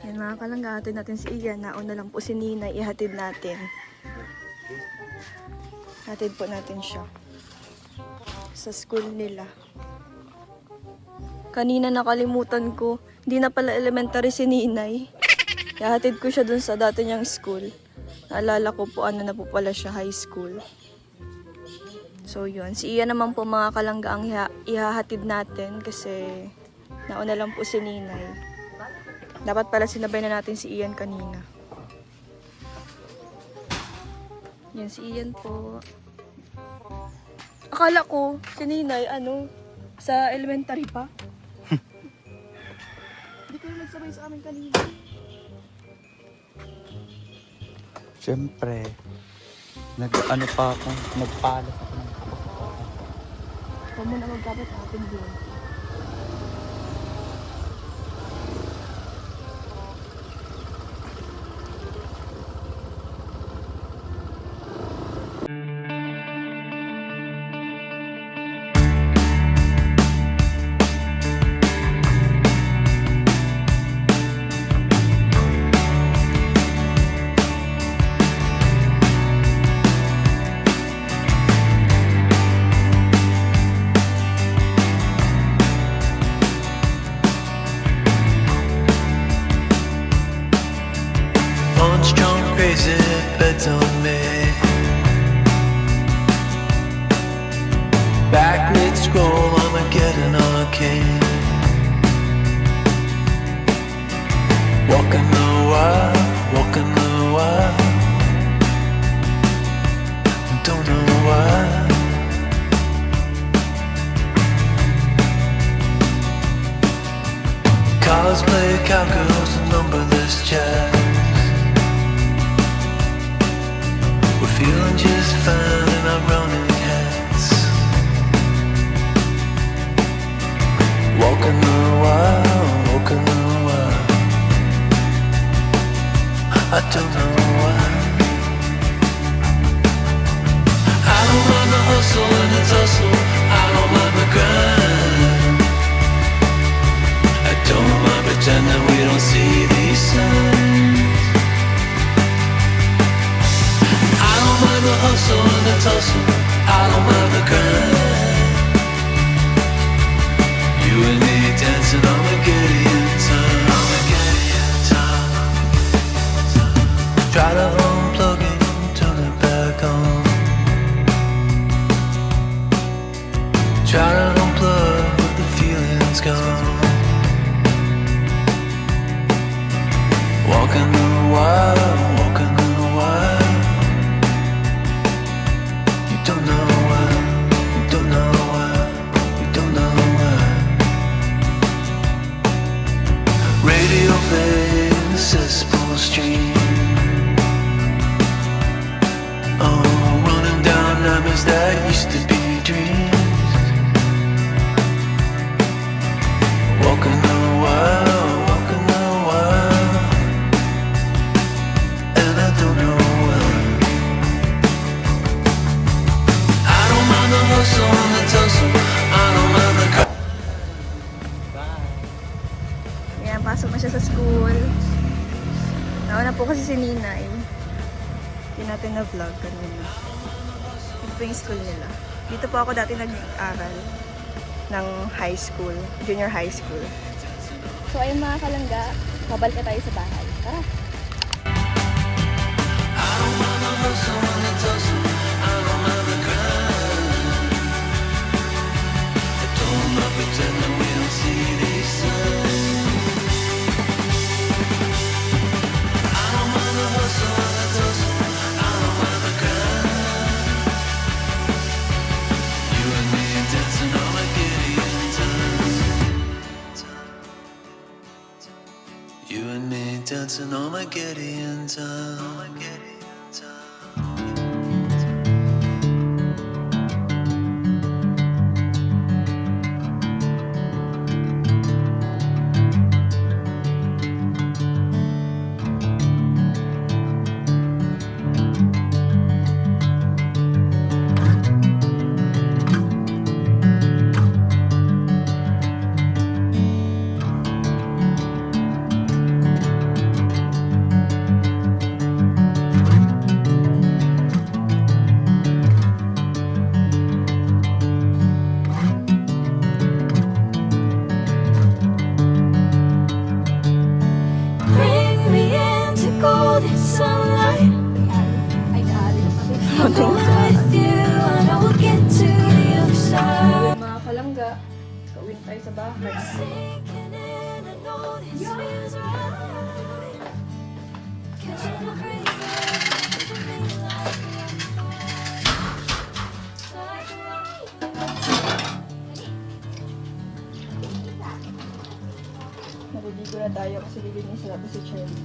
Yan mga kalangga, hatid natin si Ian. Nauna lang po si Ninay, ihatid natin. Hatid po natin siya sa school nila. Kanina nakalimutan ko, hindi na pala elementary si Ninay. Ihatid ko siya dun sa dati niyang school. Naalala ko po ano na po pala siya, high school. So yun, si Ian naman po mga kalangga ang ihahatid natin kasi nauna lang po si Ninay. Dapat pala sinabay na natin si Ian kanina. Yan si Ian po. Akala ko si Ninay sa elementary pa. Hindi kayo nagsabay sa amin kanina. Siyempre, nagpalas ako ng Huwag mo na magkabit atin din. Punch drunk crazy bets on me. Back mid scroll, Armageddon arcane. Walking the wild. Don't know why. Cosplay cowgirls and numberless chats. We're feeling just fine in our running hats. Walking the wild. I don't know why. I don't mind the hustle and the tussle. I don't mind the grind. I don't mind pretending we don't see these signs. I don't mind the hustle and the tussle. I don't mind the grind. You and me dancing on the Gideon time. Try to unplug it, turn it back on. Try to unplug, but the feeling's gone. Walking the wild. You don't know why. Radio play in the cesspool stream. Oh, running down nightmares that used to be dreams. Walking the wild. And I don't know why. I don't mind the hustle and the tussle. I don't mind the Ayan, pasok na siya sa school. Nauna po kasi si Ninay. Hindi natin na-vlog kanina. Ito po yung school nila. Dito po ako dati nag-aral ng high school, junior high school. So ayun mga kalangga, mabalik na tayo sa bahay. Tara! I don't mind the hustle and the tussle. I don't mind the grind. I don't mind pretending we don't see these signs. I don't mind the hustle and the tussle. I don't mind the grind. You and me dancing on a Gideon time. You and me dancing on a Gideon time. sa bahay. Naliligo na tayo kasi lilinisin natin si Cherry.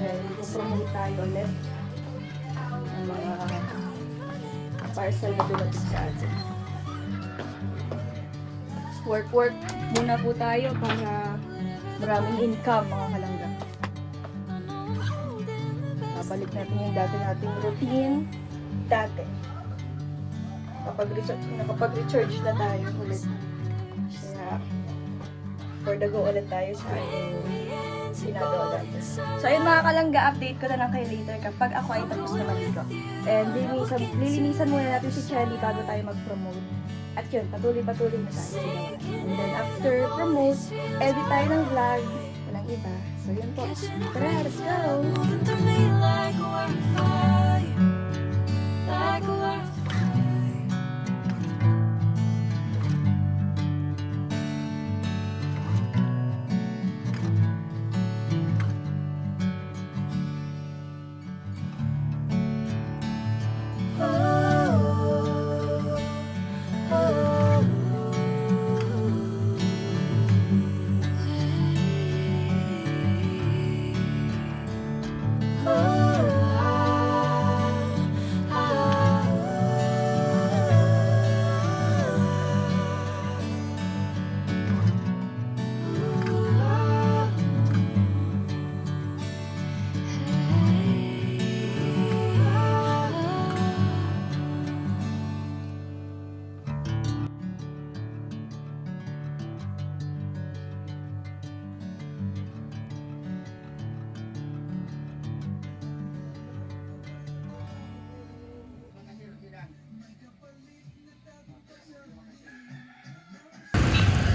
Dahil pupromote tayo ulit ng mga parcel na dumating sa atin. Work muna po tayo para maraming income, mga kalangga. Babalik natin yung dati nating routine. Dati. Nakapag-recharge na tayo ulit. Kaya, for the go ulit tayo sa ating ginagawa natin. So, ayun mga kalangga, update ko na lang kayo later kapag ako ay tapos na maligo. And lilinisan muna natin si Chelly bago tayo mag-promote. At yun, patuloy-patuloy na tayo. And then after promote, edit tayo ng vlog. Walang iba. So, yun po. Tara, let's go!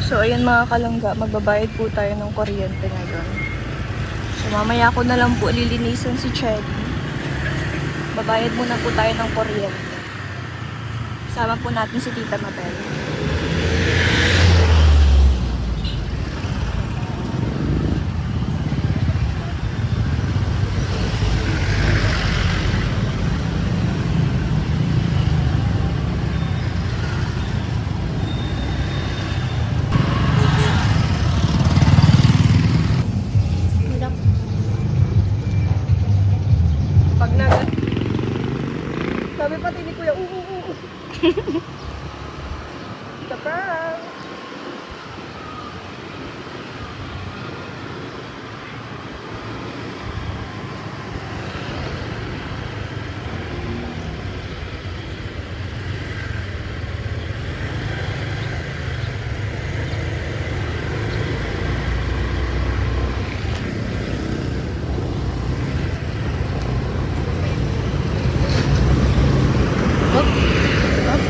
So, ayun mga kalangga, magbabayad po tayo ng kuryente ngayon. So, mamaya ko na lang po lilinisan si Chelly. Babayad muna po tayo ng kuryente. Sama po natin si Tita Mabel. Pag sabi pati ni Kuya, Surprise!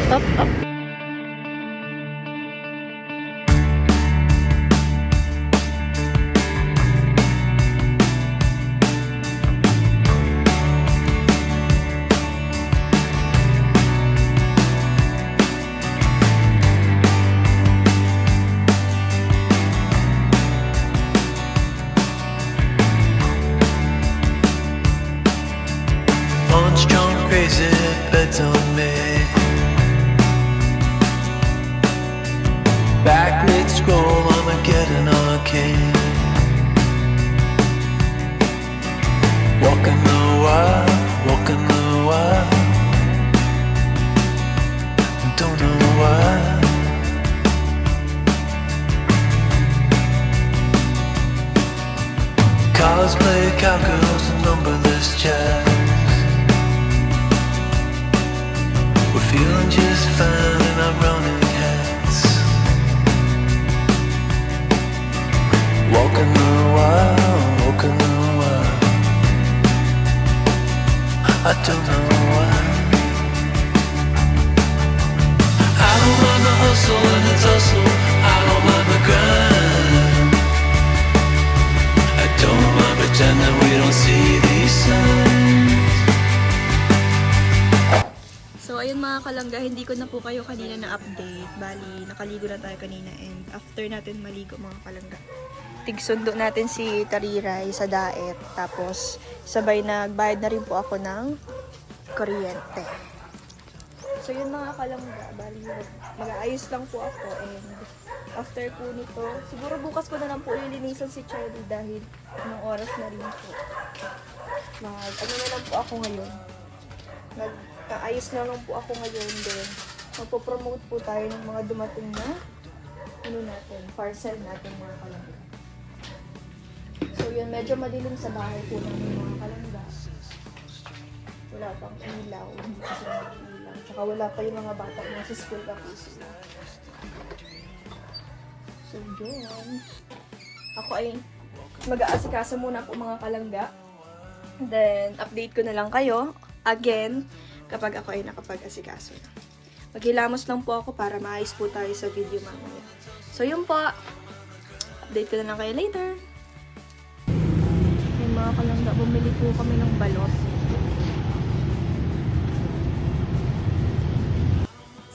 Up. On strong, crazy bets on me. Back mid-scroll, Armageddon arcane. Walking the wild. Don't know why. Cosplay cowgirls and numberless chats. We're feeling just fine in our running hats. Walking the wild. I don't know why. I don't mind the hustle and the tussle. I don't mind the grind. I don't mind pretending we don't see these signs. So, ayun mga kalangga, hindi ko na po kayo kanina na-update. Bali, nakaligo na tayo kanina and after natin maligo mga kalangga, tigsundo natin si Tariray sa daet. Tapos, sabay nagbayad na rin po ako ng kuryente. So, yun mga kalangga, bali, mag-aayos lang po ako and after po nito, siguro bukas ko na lang po ilinisan si Charlie dahil anong oras na rin po. Ano na lang po ako ngayon. Nag-aayos na lang po ako ngayon din. Magpo-promote po tayo ng mga dumating na parcel natin mga kalangga. So yun, medyo madilim sa bahay po namin mga kalangga. Wala pang ilaw, hindi kasi mag-ilaw. Tsaka wala pa yung mga bata na sa school kapis. So yun. Ako ay mag-aasikaso muna po mga kalangga. Then, update ko na lang kayo again kapag ako ay nakapag-asikaso na. Maghilamos lang po ako para maayos po tayo sa video mamaya. So, yun po. Update ko na lang kayo later. Yung mga kalangga, bumili po kami ng balot.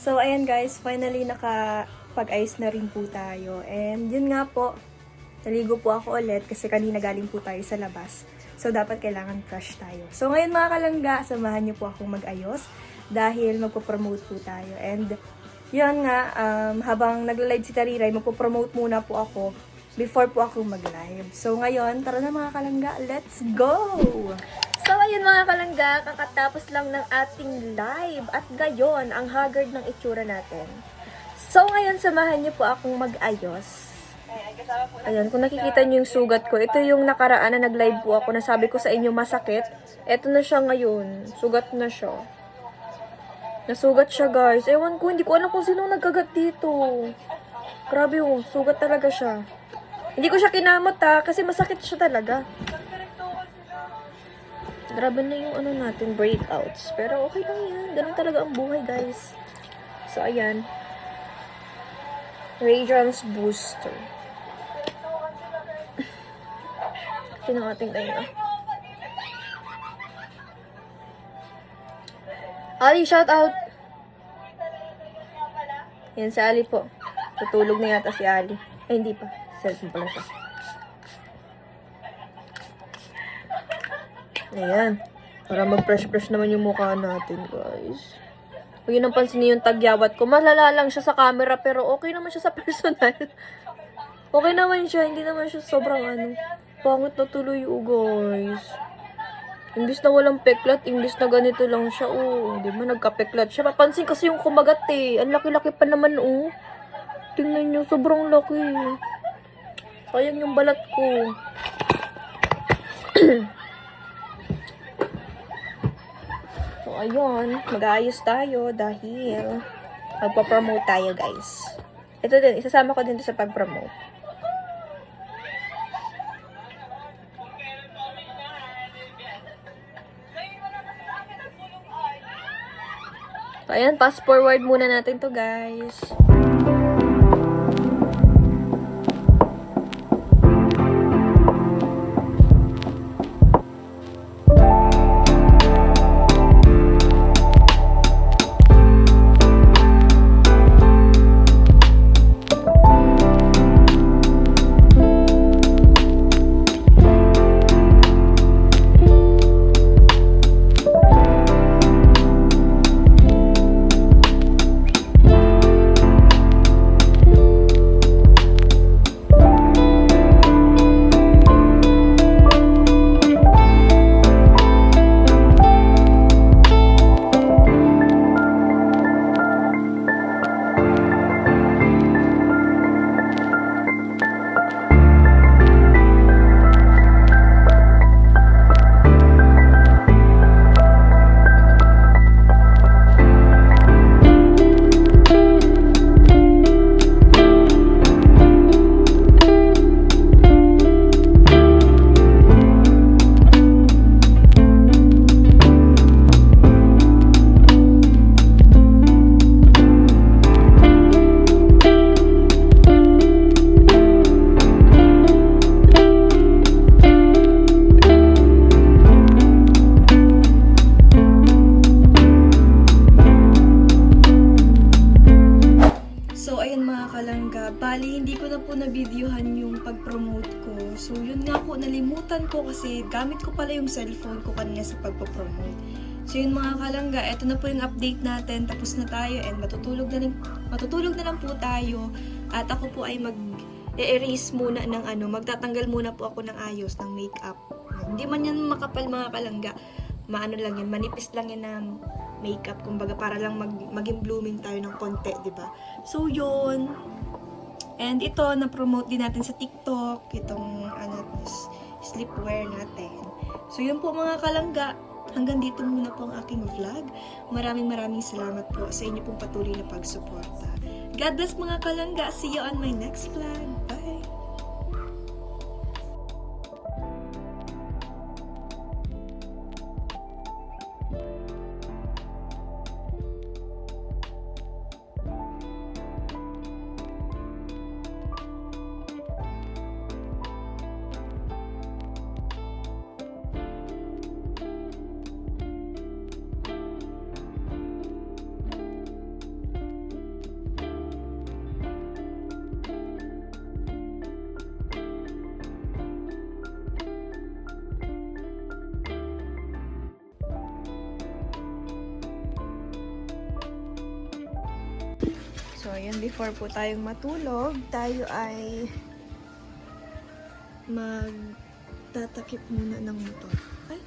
So, ayan guys, finally nakapag-ayos na rin po tayo. And yun nga po, naligo po ako ulit kasi kanina galing po tayo sa labas. So, dapat kailangan fresh tayo. So, ngayon mga kalangga, samahan niyo po akong mag-ayos dahil magpo-promote po tayo. And, yun nga, habang nagla-live si Tariray, magpo-promote muna po ako before po ako mag-live. So, ngayon, tara na mga kalangga, let's go! So, ayun mga kalangga, kakatapos lang ng ating live at gayon, ang haggard ng itsura natin. So, ngayon, samahan niyo po akong mag-ayos. Ayan, kung nakikita niyo yung sugat ko, ito yung nakaraan na nag-live po ako na sabi ko sa inyo masakit. Ito na siya ngayon. Sugat na siya. Nasugat siya guys. Ewan ko, hindi ko alam kung sino nagkagat dito. Grabe yung sugat talaga siya. Hindi ko siya kinamot ha, kasi masakit siya talaga. Grabe na yung ano natin, breakouts. Pero okay lang yan. Ganun talaga ang buhay guys. So ayan. Radiance Booster. Ito na ating tayo na. Ali, shout out! Yan si Ali po. Tutulog na yata si Ali. Ay, hindi pa. Cellphone pala siya. Ayan. Para mag-fresh-fresh naman yung mukha natin, guys. Huwag yun ang pansinin yung tagyawat ko. Malala lang siya sa camera, pero okay naman siya sa personal. Okay naman siya. Hindi naman siya sobrang ano. Pangit na tuloy, guys. Imbis na walang peklat, imbis na ganito lang siya, di ba, nagka-peklat siya. Papansin kasi yung kumagat, Ang laki-laki pa naman, Tingnan nyo, sobrang laki. Sayang yung balat ko. So, ayun. Mag-aayos tayo dahil magpa-promote tayo, guys. Ito din, isasama ko din sa pag-promote. So, ayan, fast forward muna natin to guys. Bali, hindi ko na po na-videohan yung pag-promote ko. So, yun nga po, nalimutan ko kasi gamit ko pala yung cellphone ko kanina sa pagpo-promote. So, yun mga kalangga, eto na po yung update natin. Tapos na tayo and matutulog na lang po tayo. At ako po ay mag-erase muna ng magtatanggal muna po ako ng ayos ng makeup. Hindi man yan makapal mga kalangga. Maano lang yan, manipis lang yan ng makeup. Kumbaga, para lang maging blooming tayo ng konti, di ba? So, yun. And ito, na-promote din natin sa TikTok, itong sleepwear natin. So yun po mga kalangga, hanggang dito muna po ang aking vlog. Maraming salamat po sa inyo pong patuloy na pagsuporta. God bless mga kalangga, see you on my next vlog. Bye! So, ayan, before po tayong matulog, tayo ay magtatakip muna ng motor. Ay,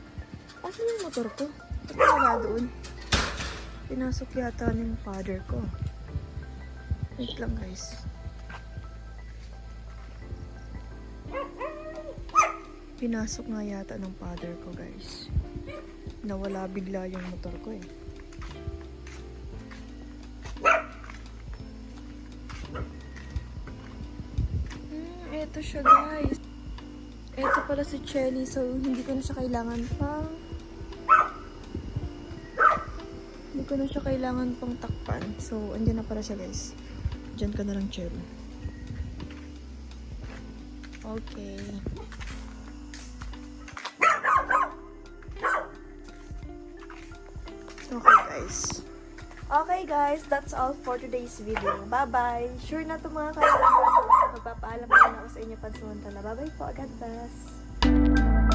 asan yung motor ko? Ba't wala doon? Pinasok yata ng father ko. Wait lang, guys. Pinasok nga yata ng father ko, guys. Nawala bigla yung motor ko eh. Ito siya, guys. Ito pala si Chelly, so hindi ko na siya kailangan pang takpan. So, andyan na pala siya, guys. Diyan ka na lang, Chelly. Okay. Okay guys, that's all for today's video. Bye-bye! Sure na ito mga kaibigan. Magpapaalam na ako sa inyo pansamantala. Bye-bye po. God bless!